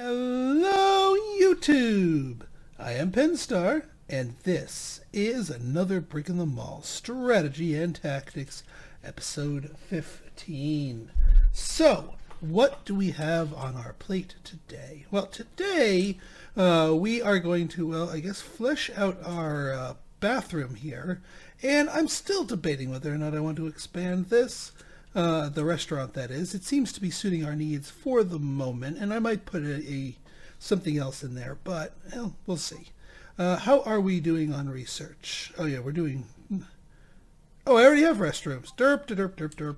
Hello, YouTube! I am Penstar, and this is another Brick in the Mall Strategy and Tactics, episode 15. So, what do we have on our plate today? Well, today we are going to, flesh out our bathroom here, and I'm still debating whether or not I want to expand this. The restaurant, that is. It seems to be suiting our needs for the moment, and I might put something else in there, but well, we'll see. How are we doing on research? Oh yeah, we're doing... Oh, I already have restrooms. Derp, derp, derp, derp.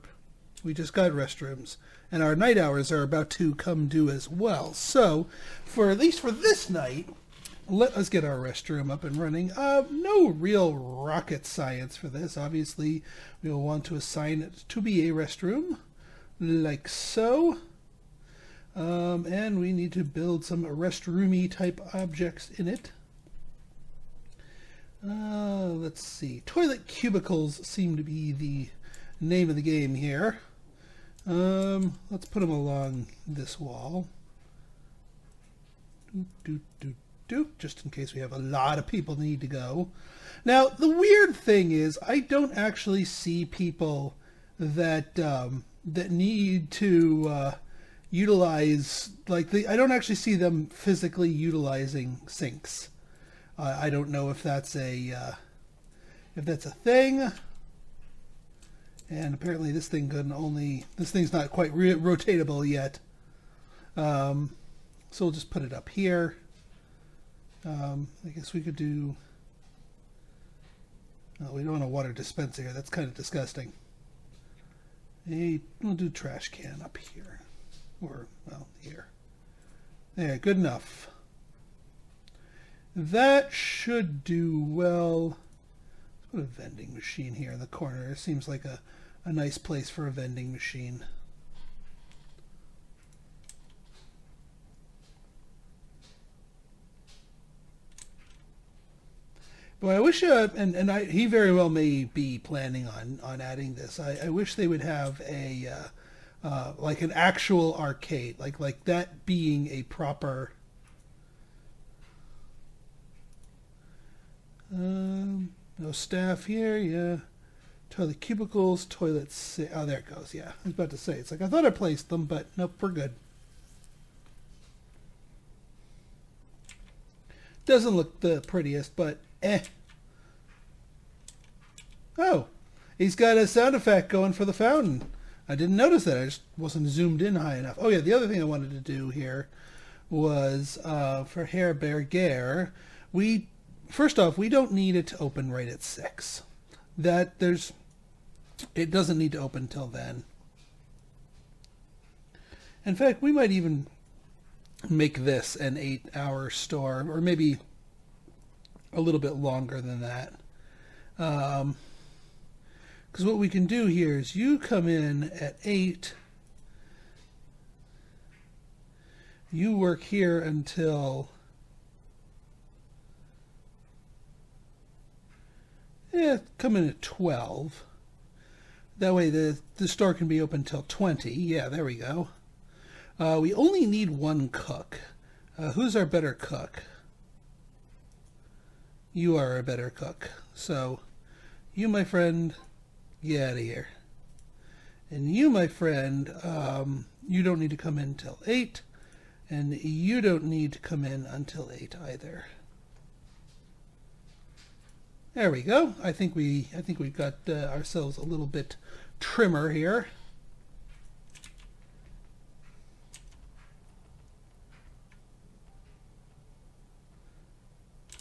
We just got restrooms, and our night hours are about to come due as well. So, at least for this night, let us get our restroom up and running. No real rocket science for this. Obviously, we will want to assign it to be a restroom, like so. And we need to build some restroomy type objects in it. Let's see. Toilet cubicles seem to be the name of the game here. Let's put them along this wall. Just in case we have a lot of people that need to go. Now, the weird thing is, I don't actually see people that that need to utilize, I don't actually see them physically utilizing sinks. I don't know if that's a thing. And apparently, this thing's not quite rotatable yet. So we'll just put it up here. I guess we could do... Oh, we don't want a water dispenser here. That's kind of disgusting. We'll do trash can up here. Or, well, here. There, good enough. That should do well. Let's put a vending machine here in the corner. It seems like a nice place for a vending machine. But I wish, he very well may be planning on adding this. I wish they would have like an actual arcade, like that being a proper. No staff here, yeah. Toilet cubicles, toilets. Oh, there it goes. Yeah, I was about to say. It's like I thought I placed them, but nope, we're good. Doesn't look the prettiest, but eh. Oh, he's got a sound effect going for the fountain. I didn't notice that. I just wasn't zoomed in high enough. Oh yeah, the other thing I wanted to do here was for Herr Berger. First off, we don't need it to open right at 6. It doesn't need to open till then. In fact, we might even make this an 8-hour store, or maybe a little bit longer than that. Because what we can do here is you come in at 8, you work here until come in at 12. That way the store can be open till 20. Yeah, there we go. We only need one cook. Who's our better cook? You are a better cook. So, you, my friend, get out of here. And you, my friend, you don't need to come in till 8. And you don't need to come in until 8 either. There we go. I think we've got ourselves a little bit trimmer here.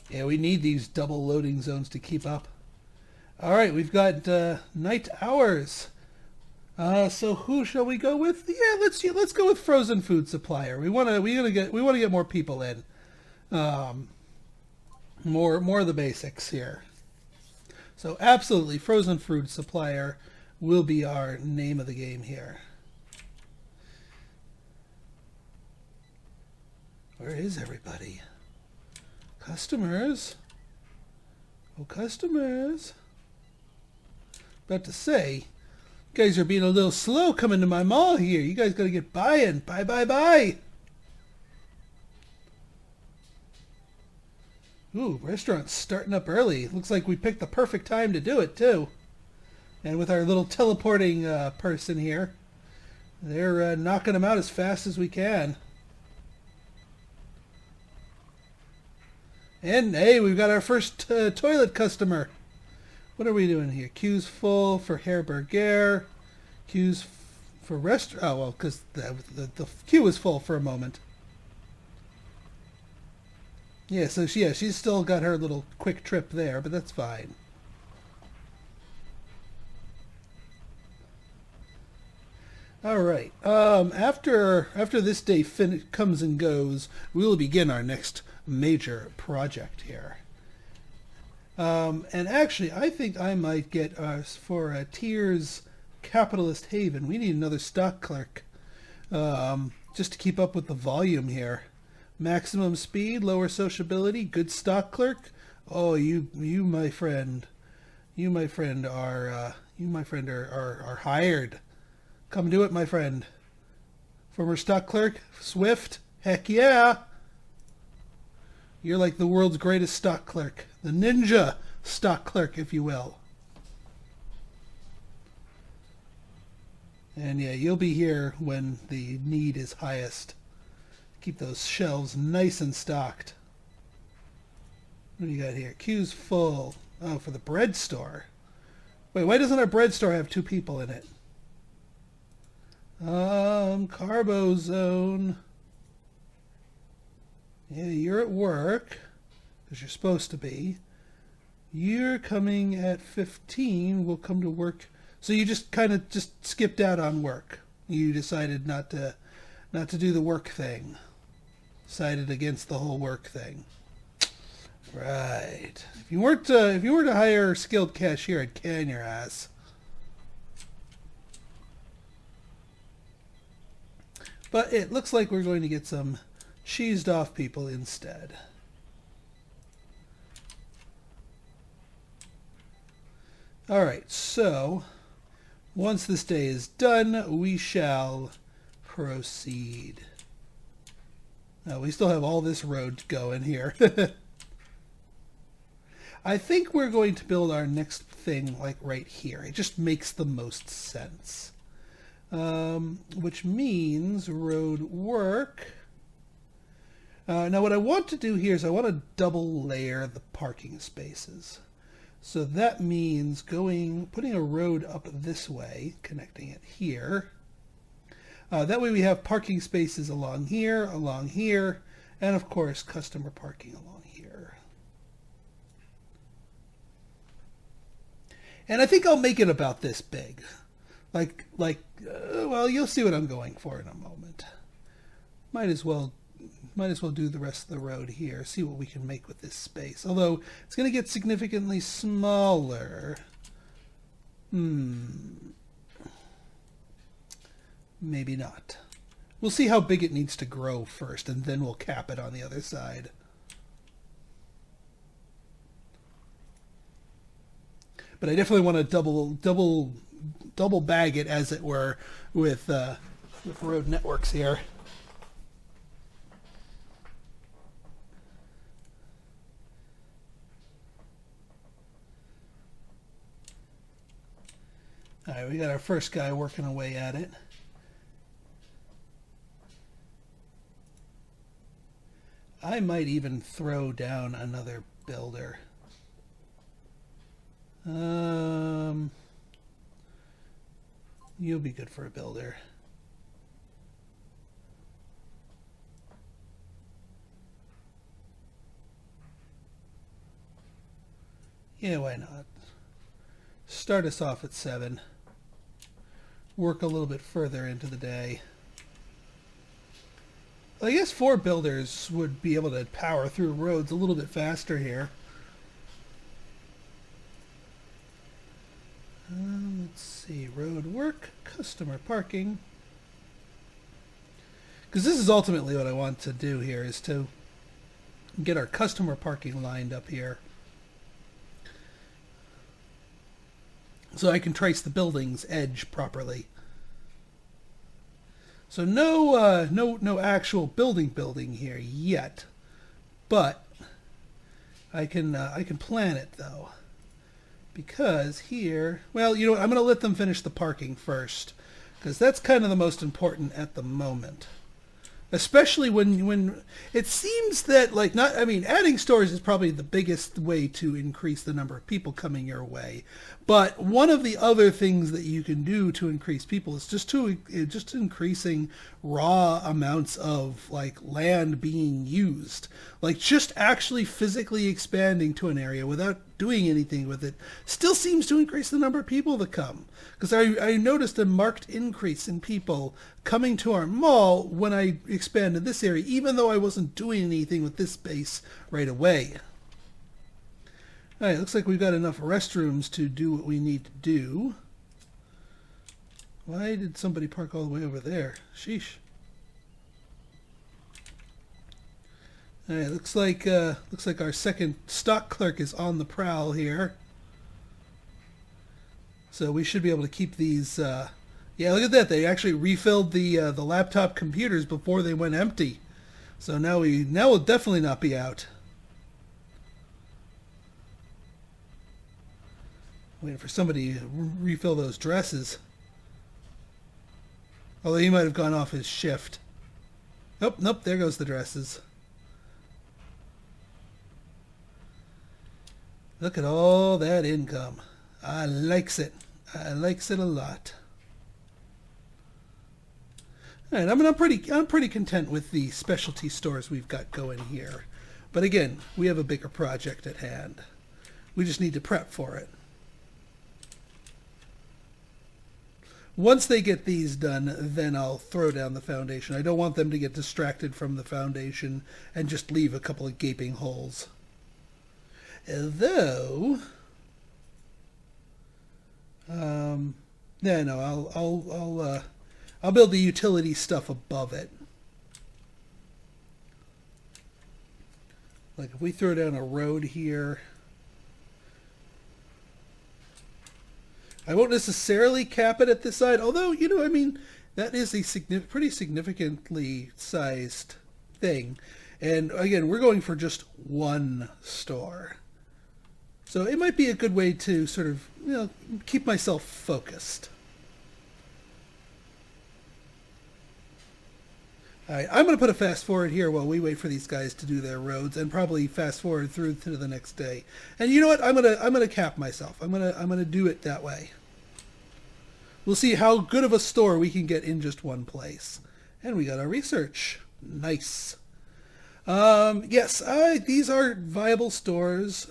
Yeah, we need these double loading zones to keep up. All right, we've got night hours. So who shall we go with? Yeah, let's go with frozen food supplier. We want to get more people in. More of the basics here. So absolutely, frozen food supplier will be our name of the game here. Where is everybody? Customers. Oh, customers. About to say, you guys are being a little slow coming to my mall here. You guys got to get buying. Buy. Ooh, restaurant's starting up early. Looks like we picked the perfect time to do it, too. And with our little teleporting person here, they're knocking them out as fast as we can. And, hey, we've got our first toilet customer. What are we doing here? Queue's full for Herberger. Queue's for restaurant. Oh, well, because the queue was full for a moment. Yeah, so she's still got her little quick trip there, but that's fine. All right. After this day comes and goes, we will begin our next major project here. And actually, I think I might get us for a Tears Capitalist Haven. We need another stock clerk, just to keep up with the volume here. Maximum speed, lower sociability, good stock clerk. Oh, you my friend, are hired. Come do it, my friend. Former stock clerk, Swift. Heck yeah. You're like the world's greatest stock clerk. The ninja stock clerk, if you will. And yeah, you'll be here when the need is highest. Keep those shelves nice and stocked. What do you got here? Queue's full. Oh, for the bread store. Wait, why doesn't our bread store have 2 people in it? Carbo zone. Yeah, you're at work, because you're supposed to be. You're coming at 15. We'll come to work. So you just kind of just skipped out on work. You decided not to do the work thing. Decided against the whole work thing. Right. If you were to hire a skilled cashier, I'd can your ass. But it looks like we're going to get some cheesed off people instead. Alright, so once this day is done, we shall proceed. Now, we still have all this road to go in here. I think we're going to build our next thing like right here. It just makes the most sense. Which means road work. Now what I want to do here is I want to double layer the parking spaces. So that means putting a road up this way, connecting it here. That way we have parking spaces along here, and of course customer parking along here. And I think I'll make it about this big. Well, you'll see what I'm going for in a moment. Might as well do the rest of the road here, see what we can make with this space. Although it's going to get significantly smaller. Maybe not. We'll see how big it needs to grow first, and then we'll cap it on the other side. But I definitely want to double bag it, as it were, with road networks here. All right, we got our first guy working away at it. I might even throw down another builder. You'll be good for a builder. Yeah, why not? Start us off at 7. Work a little bit further into the day. I guess 4 builders would be able to power through roads a little bit faster here. Let's see, road work, customer parking. Because this is ultimately what I want to do here, is to get our customer parking lined up here. So I can trace the building's edge properly. So no actual building here yet, but I can plan it though, because here, well, you know what, I'm going to let them finish the parking first, because that's kind of the most important at the moment. Especially when it seems that, like, not, I mean, adding stores is probably the biggest way to increase the number of people coming your way. But one of the other things that you can do to increase people is just increasing raw amounts of, like, land being used. Like, just actually physically expanding to an area without doing anything with it still seems to increase the number of people that come. Because I noticed a marked increase in people coming to our mall when I expanded this area, even though I wasn't doing anything with this space right away. Alright, looks like we've got enough restrooms to do what we need to do. Why did somebody park all the way over there? Sheesh. Alright, looks like our second stock clerk is on the prowl here. So we should be able to keep these. Yeah, look at that. They actually refilled the laptop computers before they went empty. So now we'll definitely not be out. Waiting for somebody to refill those dresses. Although he might have gone off his shift. Nope, nope, there goes the dresses. Look at all that income. I likes it. I likes it a lot. All right, I'm pretty content with the specialty stores we've got going here. But again, we have a bigger project at hand. We just need to prep for it. Once they get these done, then I'll throw down the foundation. I don't want them to get distracted from the foundation and just leave a couple of gaping holes. Although, yeah, no, I'll build the utility stuff above it. Like if we throw down a road here, I won't necessarily cap it at this side, although, you know, I mean, that is a pretty significantly sized thing. And again, we're going for just one store. So it might be a good way to sort of, you know, keep myself focused. All right, I'm going to put a fast forward here while we wait for these guys to do their roads, and probably fast forward through to the next day. And you know what? I'm gonna cap myself. I'm gonna do it that way. We'll see how good of a store we can get in just one place. And we got our research. Nice. Yes, these are viable stores,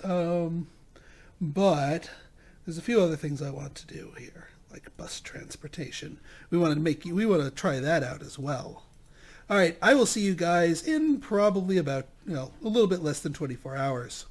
but there's a few other things I want to do here, like bus transportation. We want to try that out as well. All right, I will see you guys in probably about, you know, a little bit less than 24 hours.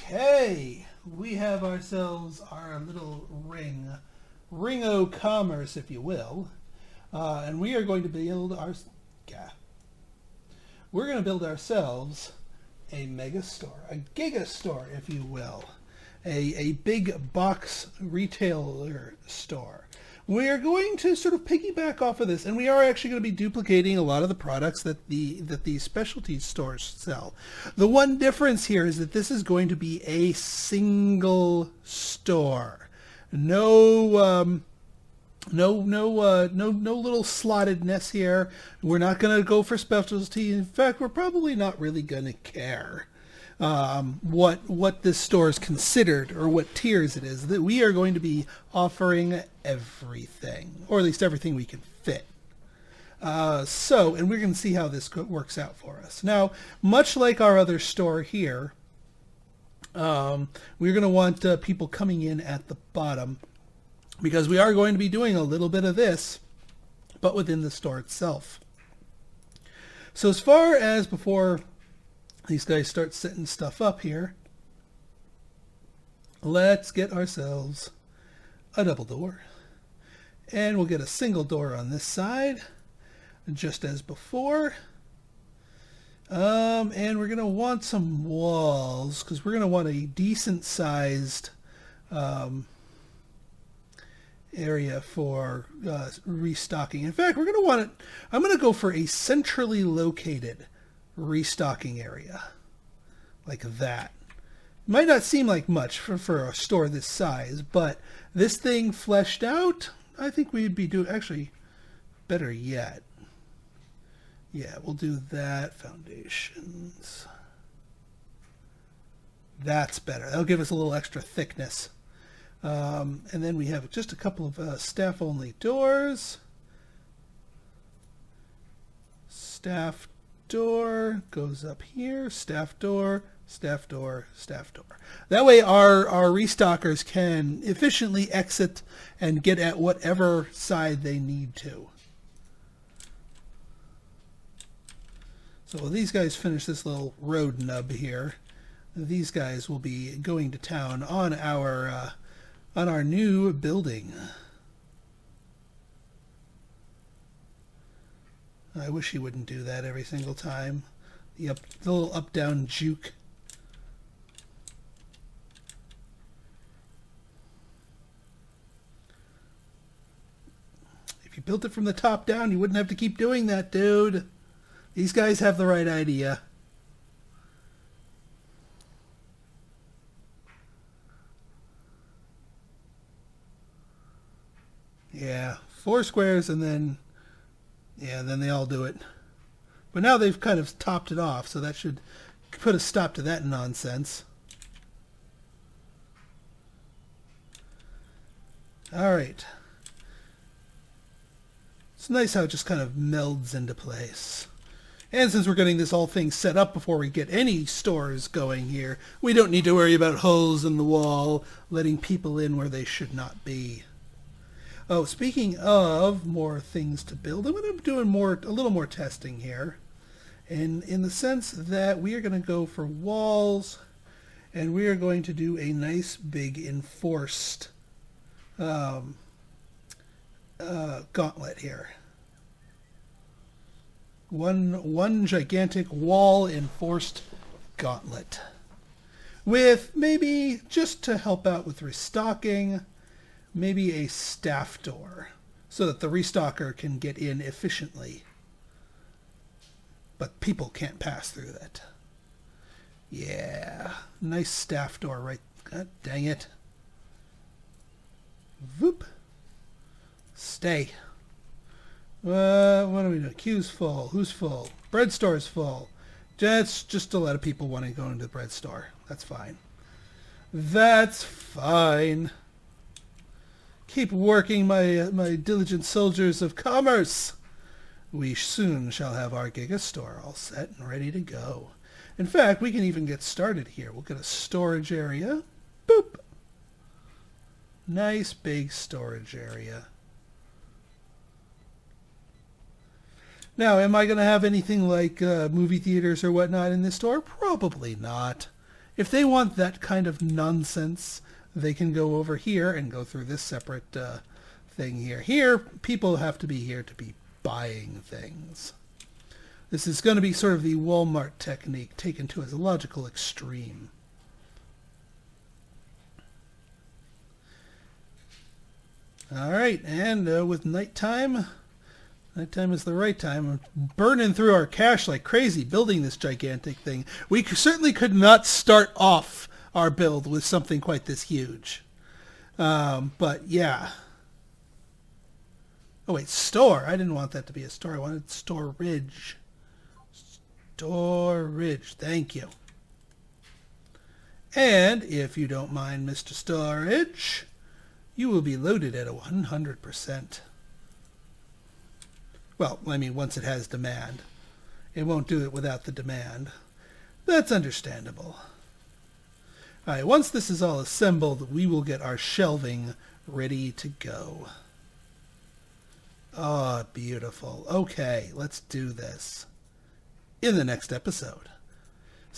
Okay, we have ourselves our little ring o' commerce, if you will, and we are going to build ourselves a mega store, a giga store, if you will, a big box retailer store. We're going to sort of piggyback off of this, and we are actually going to be duplicating a lot of the products that these specialty stores sell. The one difference here is that this is going to be a single store. No little slottedness here. We're not going to go for specialty. In fact, we're probably not really going to care. what this store is considered or what tiers it is, that we are going to be offering everything, or at least everything we can fit. And we're going to see how this works out for us. Now, much like our other store here, we're going to want people coming in at the bottom, because we are going to be doing a little bit of this, but within the store itself. So as far as before these guys start setting stuff up here, let's get ourselves a double door. And we'll get a single door on this side, just as before. And we're going to want some walls, because we're going to want a decent sized area for restocking. In fact, we're going to want it, I'm going to go for a centrally located restocking area like that. Might not seem like much for a store this size, but this thing fleshed out, I think we'd be doing, actually, better yet. Yeah, we'll do that. Foundations. That's better. That'll give us a little extra thickness. And then we have just a couple of staff-only doors. Staff door goes up here. Staff door, staff door, staff door. That way our restockers can efficiently exit and get at whatever side they need to. So while these guys finish this little road nub here, these guys will be going to town on our new building. I wish he wouldn't do that every single time. The little up-down juke. If you built it from the top down, you wouldn't have to keep doing that, dude. These guys have the right idea. Yeah, 4 squares and then, yeah, then they all do it. But now they've kind of topped it off, so that should put a stop to that nonsense. All right. It's nice how it just kind of melds into place. And since we're getting this whole thing set up before we get any stores going here, we don't need to worry about holes in the wall, letting people in where they should not be. Oh, speaking of more things to build, I'm going to be doing a little more testing here. And in the sense that we are going to go for walls, and we are going to do a nice big enforced gauntlet here. One gigantic wall enforced gauntlet. With maybe, just to help out with restocking, maybe a staff door so that the restocker can get in efficiently. But people can't pass through that. Yeah, nice staff door right. God dang it. Whoop. Stay. What are we doing? Queue's full. Who's full? Bread store's full. That's just a lot of people want to go into the bread store. That's fine. That's fine. Keep working, my diligent soldiers of commerce. We soon shall have our Giga store all set and ready to go. In fact, we can even get started here. We'll get a storage area. Boop. Nice big storage area. Now, am I going to have anything like movie theaters or whatnot in this store? Probably not. If they want that kind of nonsense, they can go over here and go through this separate thing here. Here, people have to be here to be buying things. This is going to be sort of the Walmart technique taken to its logical extreme. All right, and with nighttime is the right time. I'm burning through our cash like crazy building this gigantic thing. We certainly could not start off our build with something quite this huge. But yeah. Oh wait, store. I didn't want that to be a store. I wanted storage. Storage. Thank you. And if you don't mind Mr. Storage, you will be loaded at 100%. Well, I mean, once it has demand. It won't do it without the demand. That's understandable. Alright, once this is all assembled, we will get our shelving ready to go. Oh, beautiful. Okay, let's do this in the next episode.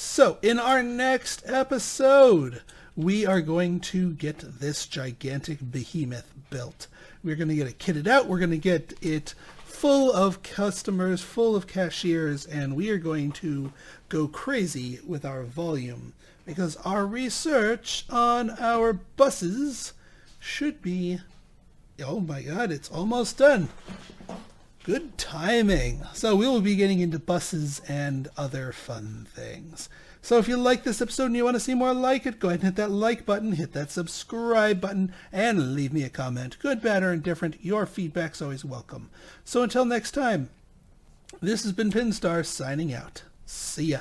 So, in our next episode, we are going to get this gigantic behemoth built. We're going to get it kitted out. We're going to get it full of customers, full of cashiers, and we are going to go crazy with our volume because our research on our buses should be, oh my god, it's almost done. Good timing. So we will be getting into buses and other fun things. So if you like this episode and you want to see more like it, go ahead and hit that like button, hit that subscribe button, and leave me a comment. Good, bad, or indifferent. Your feedback's always welcome. So until next time, this has been Pinstar signing out. See ya.